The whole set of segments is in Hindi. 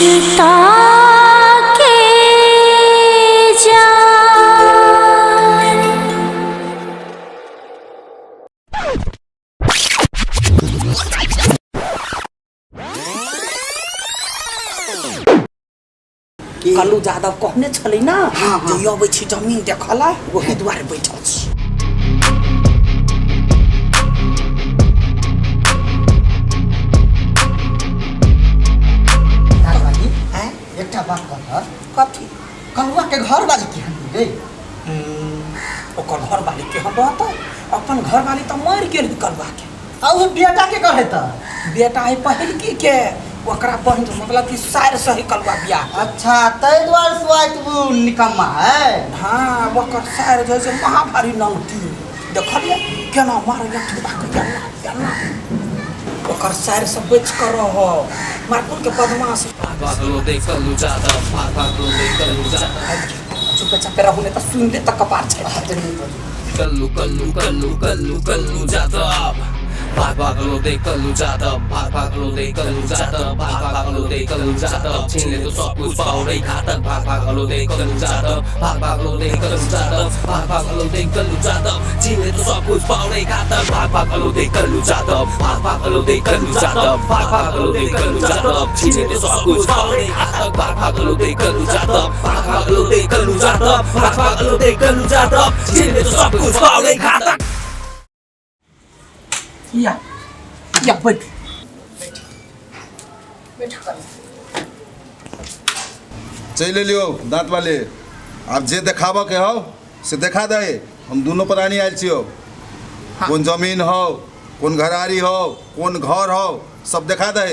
रिश्ता के जान। कल्लू यादव कहने छलै ना जे अबै छी जमीन देखला वही दुआरे बैठल छी। एकटा बात कह कथी? कलुआ के घर वाली केहन रे? ओकर घर वाली केहन रहतै? अपन घर वाली तो मर गेल कलुआ के। आ उ बेटा के कहे त बेटा है पहिलकी के ओकरा बहन मतलब कि सार सही कलुआ बियाह। अच्छा तै द्वार स्वाइट वो निकम्मा है। हाँ ओकर सार जैसे महाभारी नौटी देखलिए केना मारैया केना ओकर सार सब बेच कर रहो मारपुर के बदमाश भागलो देख कल्लू जादव भागलो देख कल्लू जादव चुप चाप रहू ने त सुन ले त कपार छै। कल्लू कल्लू कल्लू कल्लू कल्लू जादव भागलो देख कल्लू जादव भागलो देख कल्लू जादव भागलो देख कल्लू जादव छीन ले तो सब कुछ पाउडे घातक भागलो देख कल्लू जादव भागलो देख कल्लू जादव भागलो देख कल्लू जादव छीन ले तो सब कुछ पाउडे घातक भागलो देख कल्लू जादव भागलो देख कल्लू जादव भागलो देख कल्लू जादव छीन ले तो सब कुछ पाउडे घातक भागलो देख कल्लू जादव भागलो देख कल्लू जादव भागलो देख कल्लू जादव छीन ले तो सब कुछ पाउडे घातक। या बैठ चल लियो दांत वाले अब जे देखाबऽ के हो से देखा दे। हम दोनों प्राणी आयल छियो। कौन जमीन हो कौन घरारी हो कौन घर हो सब देखा दे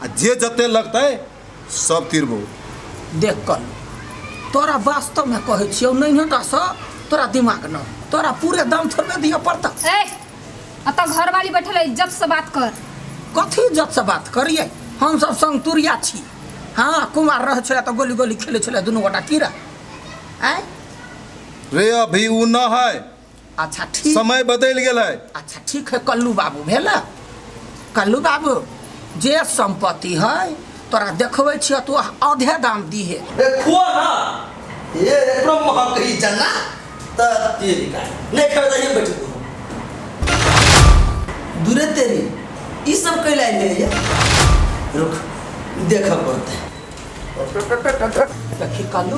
आ जे जते लगते सब तिरबो। देख कर तोरा वास्तव में कहे छियो नहीं होता सा तोरा दिमाग न तोरा पूरे दम थोड़े दिया पड़ता। अत घर वाली बैठल है, इज्जत से बात कर। कथी इज्जत से बात करिए? हम सब संग तुरिया छी। हाँ कुमार रह छले तो गोली गोली खेले छले दुनू गोटा कीड़ा आय रे अभी उ न है। अच्छा ठीक समय बदल गेल है। अच्छा ठीक है कल्लू बाबू भेला। कल्लू बाबू जे संपत्ति है तोरा देखबै छिय तू आधे दाम दीहे। देखो ना ये एकरो महकई जना त तेरी का नहीं खेल ये बैठ दूरे तेरी ई सब कैला ले ये रुक देख पड़ते देखी कल्लू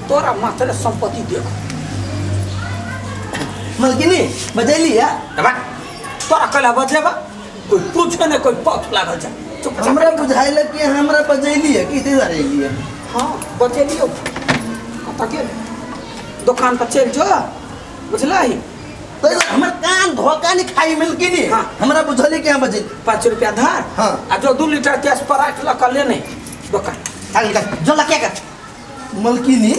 तोरा मात्र संपत्ति देख मलकिनी बजैली या तोरा कैला बजेबा कोई पूछे ने कोई पथ लागल जा। हमरा बुझाइल कि हमरा बजैली है कि ते जारेली है। हाँ बजेलियो कत गेल दुकान पर चल जो बुझला ही तो हमर कान धोखा नहीं खाई मलकिनी। हाँ। हमरा बुझली कि हम बजे 5 रुपया धार। हाँ। आ जो 2 लीटर के स्प्राइट ला कर लेने दुकान आगे का जो ला क्या कर मलकिनी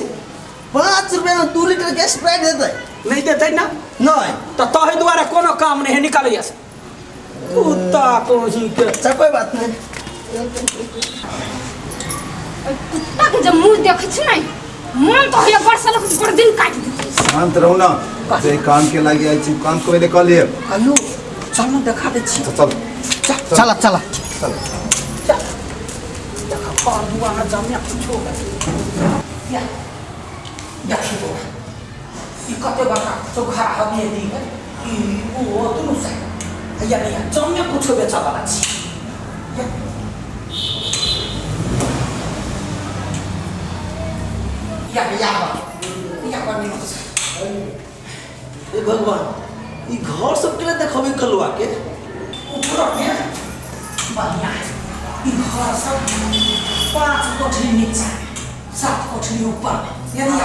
5 रुपया में 2 लीटर के स्प्राइट देते नहीं देते ना नहीं तो तोहे द्वारा कोनो काम नहीं निकालिया से कुत्ता कोही के अच्छा कोई बात नहीं। कुत्ता के जब मुंह देखे छ नहीं मन तो ये बरसल बड़ दिन काट दी। शांत रहू ना जे काम के लागी आयल छी काम कोइले क लिए। कल्लू चल ना देखा दे छी। चल चला चला देखा पर दुआ ना जमिया कुछो या देखी तो ई कते बड़का चोखा हबे दी है ई वो दुनु से या नहीं जमिया कुछो बेचा वाला छी। या बनी ए भगवान ई घर सब के देखबे कलुआ के ऊपर में बढ़िया है। ई घर सब 5 कोठरी नीचे 7 कोठरी ऊपर यानी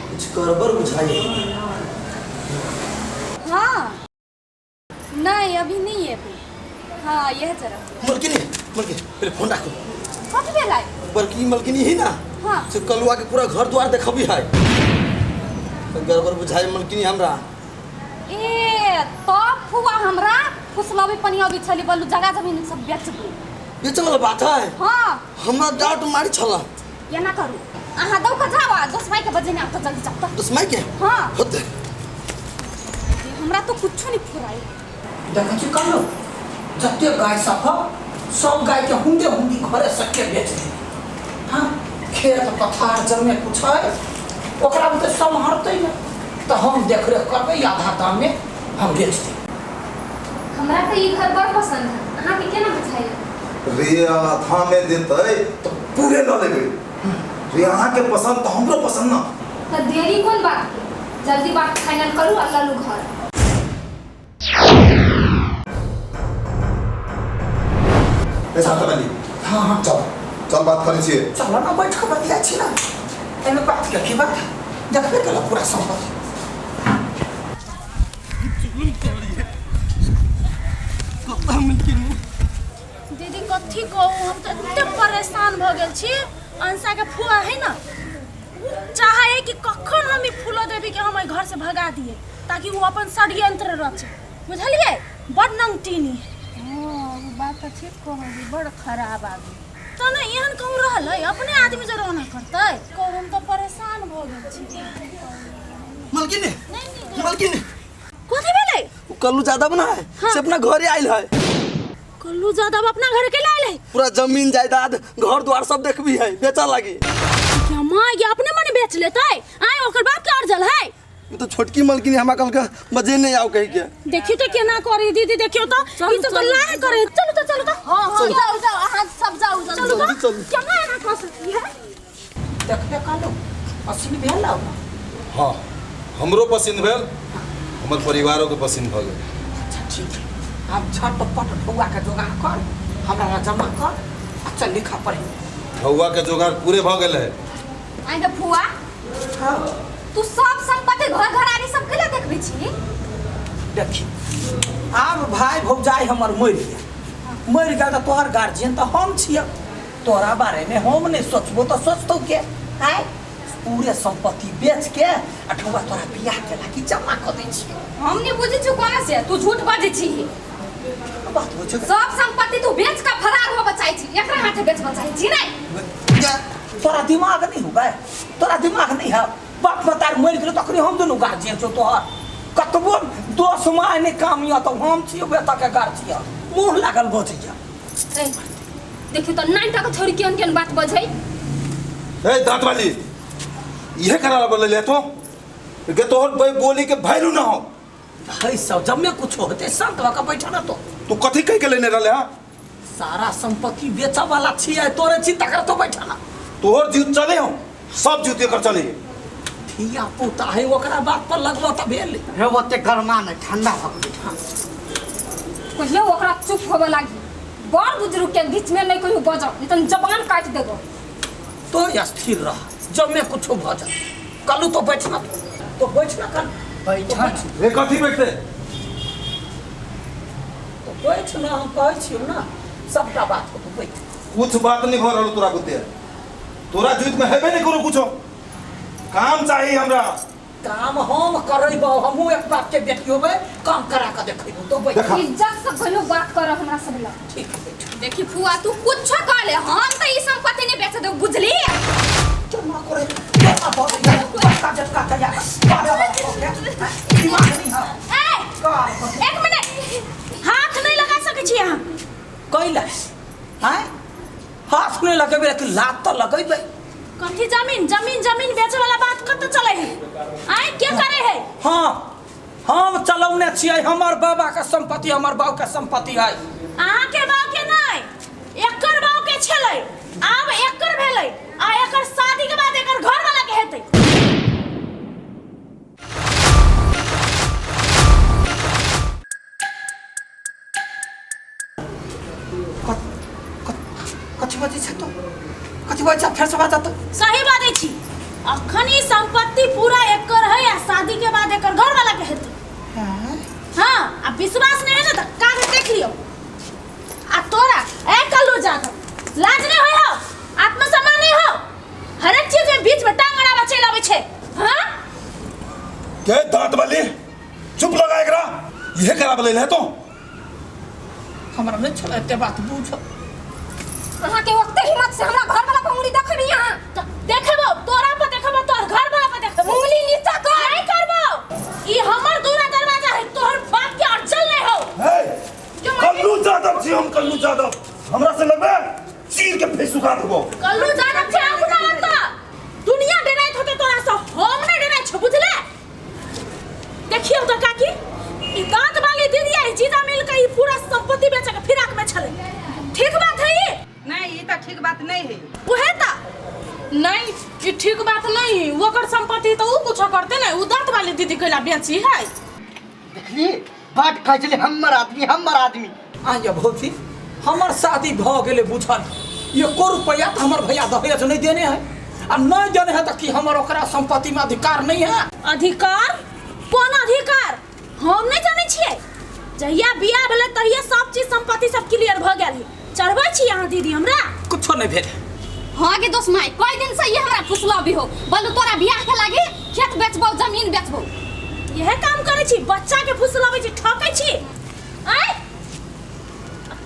कुछ गड़बड़ बुझाई। हाँ नहीं अभी नहीं है हाँ यह जरा मलकिनी पहले फोन रखो। कथी भेल आइ? बड़की मलकिनी ही ना हाँ से कलुआ के पूरा घर द्वार देखबी है गड़बड़ बुझाई मलकिनी हमरा। ए तो फुआ हमरा फुसलबी पनिया भी छली बल्लू जगह जमीन सब बेच दी। बेचे वाला बात है। हाँ हमरा डाउट मारी छला ये ना करू अहाँ दौ का जावा 10 माई के बजे ने आप तो जल्दी जाता। 10 मई के हाँ होते हमरा तो कुछ नहीं फुराई। देखै छी कल्लू जते गाय सब सब गाय के हुंडी घरे सके बेच दे। हाँ खेत पथार जमे कुछ है ओकरा में तो संभालते न तो हम देख रेख करबे आधा दाम में हम बेच दे। हमरा तो ई घर बड़ पसंद है, अहाँ के केना बुझाइल? रे आधा में देते तो पूरे न लेबे। रे अहाँ के पसंद तो हमरो पसंद ना। तो देरी कौन बात के? जल्दी बात फाइनल करू आ ललू घर। ए साथ वाली हाँ चल बात करै छियै। चलो ना बैठ के बतिया छी ना एमे बात के की बात देखबे केला पूरा संपत्ति। दीदी कथी कहूँ हम तो एते परेशान भ गेल छी। अंसा के फुआ है ना चाहे कि कखन हम ई फूलो देवी के हम घर से भगा दिए ताकि वो अपन षड्यंत्र रचे बुझलिए। बड़ नंगटीनी बात तो ठीक कहली बड़ खराब आदमी तो ना एहन कहूँ रहल है अपने आदमी जो रहना करते कहूँ हम तो परेशान भ गेल छी। मलकिनी कथी भेलै? कल्लू यादव ना है से अपना घरे आयल है। कल्लू यादव अपना घर के लायल है? पूरा जमीन जायदाद घर द्वार सब देखबी है बेचा लागी। क्या माँ ये अपने मन बेच लेता है? आए ओकर बाप के अर्जल है। ये तो छोटकी मलकिनी हमरा कल का बजे नहीं आओ कही के। देखियो तो केना करे दीदी देखियो तो ई तो लाहे करे। चलो तो हां जाओ हां सब जाओ चलो केना एना कर सकती है? देखबे कालो असीन भेल ना। हाँ हमरो पसंद भेल हमर परिवारों के पसंद भ गेल। अच्छा ठीक है अब झटपट ठौआ के जोगाड़ कर हमरा जमा कर आ चल लिखा पढ़े। ठौआ के जोगाड़ पूरे भ गेल है। आइ ग फुआ हाँ तू सब संपत्ति घर घरारी सब के ले देखबे छी। देखी आब भाई भौजाई हमर मर गेल तो तोहर गार्जियन तो हम छियै। तोरा बारे में हम नहीं सोचबो तो सोचतौ के आय पूरे संपत्ति बेच के अठवा तोरा बियाह के लागी जमा कर दै छी। हम नहीं बुझी छु कोना से तू झूठ बाजै छी। बात हो छै सब संपत्ति तू बेच के फरार हो बचाई छी एकरा हाथे बेच बचाई छी नहीं। तोरा दिमाग नहीं होगा तोरा दिमाग नहीं है। बाप मतार मर गेल तखनी हम दोनों गार्जियन छौ तोहर कतबो दोस्त माय नहीं कामिया तो हम छियै बेटा के गार्जियन मुंह लागल बोझिया। देखियो तो नाइटा के छोरी केन बात बजै। ए दांत वाली ये करा बोले ले तो के तोहर बोली के वैल्यू ना हो। है सब जब में कुछ होते शांत होकर बैठा ना तो तू कथी कह के लेने रहले? हां सारा संपत्ति बेचा वाला छियै तोरे चिंता कर तो बैठा ना। तोहर जीत चले हो सब जीत कर चले। थिया पुता है ओकरा बात पर लगबो त भेल रे ओते गरमा नहीं ठंडा भ गेल। कहियो ओकरा चुप होबे लागी। बड़ बुजुर्ग के बीच में नहीं कहियो बजो नहीं तो जबान काट देबो। तो स्थिर रह जब में कुछ भ जा कल तो बैठना तो बैठना कर बैठा रे कथी बैठते? तो बैठना हम कहै छियौ ना सबटा बात को तो बैठ। कुछ बात नहीं भ रहल तोरा बुते। तोरा जीत में हेबे नहीं करो कुछो काम चाहिए हमरा। काम हम करैबो हमहू एक बाप के बेटी होबे काम करा के देखैबो तो बैठ। इज्जत से कहियो बात कर हमरा सब ला। ठीक है बैठ। देखी फुआ तू कुछ कर ले हम तो ई संपत्ति नहीं बेच दे बुझली। जमा करे जमा बहुत बड़का झटका के जा बाबा हो गया दिमाग नहीं है। ए एक मिनट हाथ नहीं लगा सकै छी अहाँ। कैला हैं हाथ नहीं लगेबे कि लात तो लगेबे। कथी जमीन जमीन जमीन बेचे वाला बात कत चले है? आए क्या करे है? हाँ हम चलौने छियै हमर बाबा के संपत्ति हमर बाबू के संपत्ति है। अहाँ के बाव के नहीं एकर बाव के छलै आब एकर भेलै आ एकर शादी के बाद एकर घर वाला के हेतै। कथी बजै छ तो कथी बजै फेर से बात तो सही बात छी अखन ई संपत्ति पूरा एकर है या शादी के बाद एकर घर वाला के हेतै। हाँ अब विश्वास नहीं है ना तो कागज देख लियो। आ तोरा ए कल्लू जादव लाज नहीं होय हो आत्मसम्मान नहीं हो हर एक चीज में बीच में टांग अड़ावा चल आवे छे। हां के दांत वाली चुप लगा एकरा ये करा बोले ले तो हमरा नहीं छले एते बात बुझ। अहाँ के वक्त हिम्मत से हमरा घर वाला को उंगली देखबी यहां तो देखबो तोरा पे देखबो तोर घर वाला पे देखबो उंगली नीचा कर नहीं करबो। ई हमर दूरा दरवाजा है तोहर बात के अड़चन नहीं हो। कल्लू यादव छी हम कल्लू यादव हमरा बांधबो कल्लू जाना छे अपना अंता दुनिया डराइत होते तोरा से हम नहीं डराइ छ बुझले देखियो तो काकी ई दांत वाली दीदी आई जीजा मिल के ई पूरा संपत्ति बेच के फिराक में छले ठीक बात है ये नहीं ये तो ठीक बात नहीं है ओहे ता नहीं ये ठीक बात नहीं है वो कर संपत्ति तो वो कुछ करते नहीं वो दांत वाली दीदी कहला बेची है देखली बात कह चले हमर आदमी आया भौजी हमर शादी भ गेले बुझल ये को रुपया तो हमर भैया दहेज नहीं देने है आ नहीं देने है तो कि हमर ओकरा संपत्ति में अधिकार नहीं है अधिकार कौन अधिकार हम नहीं जाने छिए जहिया बियाह भेले तहिया सब चीज संपत्ति सब क्लियर भ गेल चढ़बै छी अहाँ दीदी हमरा कुछो नहीं भेल हाँ गे दोस्त माई कोई दिन से ये हमरा फुसला भी हो बोलू तोरा बियाह के लागी खेत बेचबो जमीन बेचबो यह काम करे छी बच्चा के फुसलाबै छी ठकै छी आय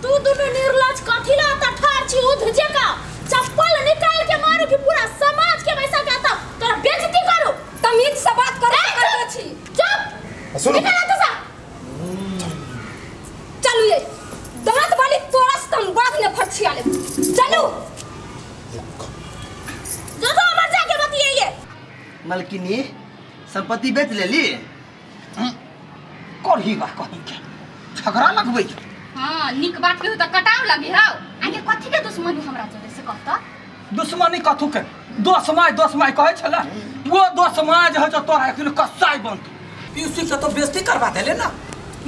तू दुनु निर्लज कथि ला त ठार छी उध जका चप्पल निकाल के मारू कि पूरा समाज के पैसा के आता तोरा बेइज्जती करू तमीज से बात करे छी चुप सुनो निकाल तो सा चलू ये दांत वाली तोरा से हम बाद में फरछिया ले चलू जो तो मर जाके बतिये मलकिनी संपत्ति बेच लेली करही बा कहीं के झगड़ा लगबै हाँ निक बात कहू त कटाव लगी हौ आगे कथि के दुश्मनी हमरा चले से कहता दुश्मनी कथु के दोस्त माय कहे छला वो दोस्त माय जे है जो तोरा एक दिन कसाई बनत पीयूसी के तो बेइज्जती करवा देले ना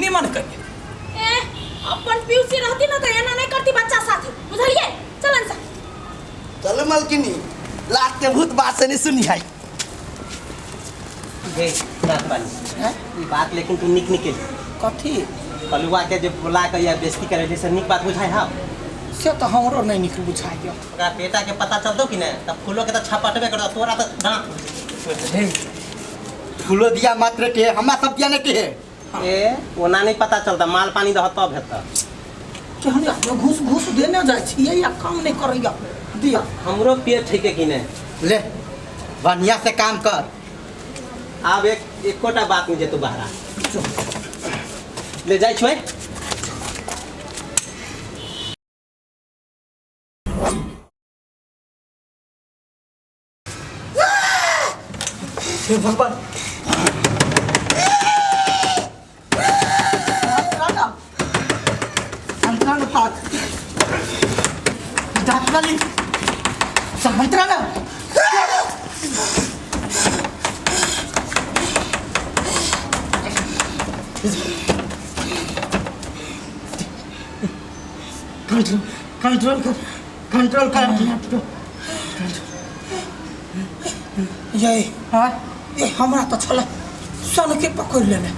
निमन कहिए ए अपन पीयूसी रहती ना तो एना नहीं करती बच्चा साथे बुझलिए चलन सा चलो मलकिनी लात के भूत बात से नहीं सुनी है हे दांत वाली ये बात लेकिन तू निक निकल कथी कलुआ के जो बुला के या बेइज्जती करे जैसे निक बात बुझाई हां से तो हमरो नहीं निकल बुझाई दियो ओकरा बेटा के पता चलतो कि नहीं तब फूलो के तो छपटबे कर तोरा तो दांत फूलो दिया मात्र के हमा सब दिया ने के ए ओना नहीं पता चलता माल पानी दह तब हेता कि हम घूस देने जाय छियै या काम नहीं करैया दिया हमरो पेट ठीक है कि नहीं ले बढ़िया से काम कर अब एक कोटा बात में जे तू बाहरा ले जाय छोय हे भगवान अंतराल पाक दांत वाली समझरा ना कंट्रोल कर ये हमरा तो छला सन के पकड़ लेने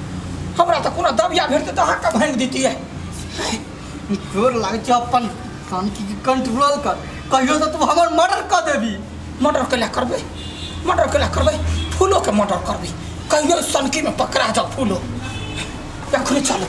हमरा तो कोनो दबिया भेटते तो हक्का भांग देती है जोर लाग छ अपन सन की कंट्रोल कर कहियो तो तू हमर मर्डर कर देबी मर्डर केला करबे फूलो के मर्डर करबे कहियो सनकी में पकड़ा जाओ फूलो एखनी चलो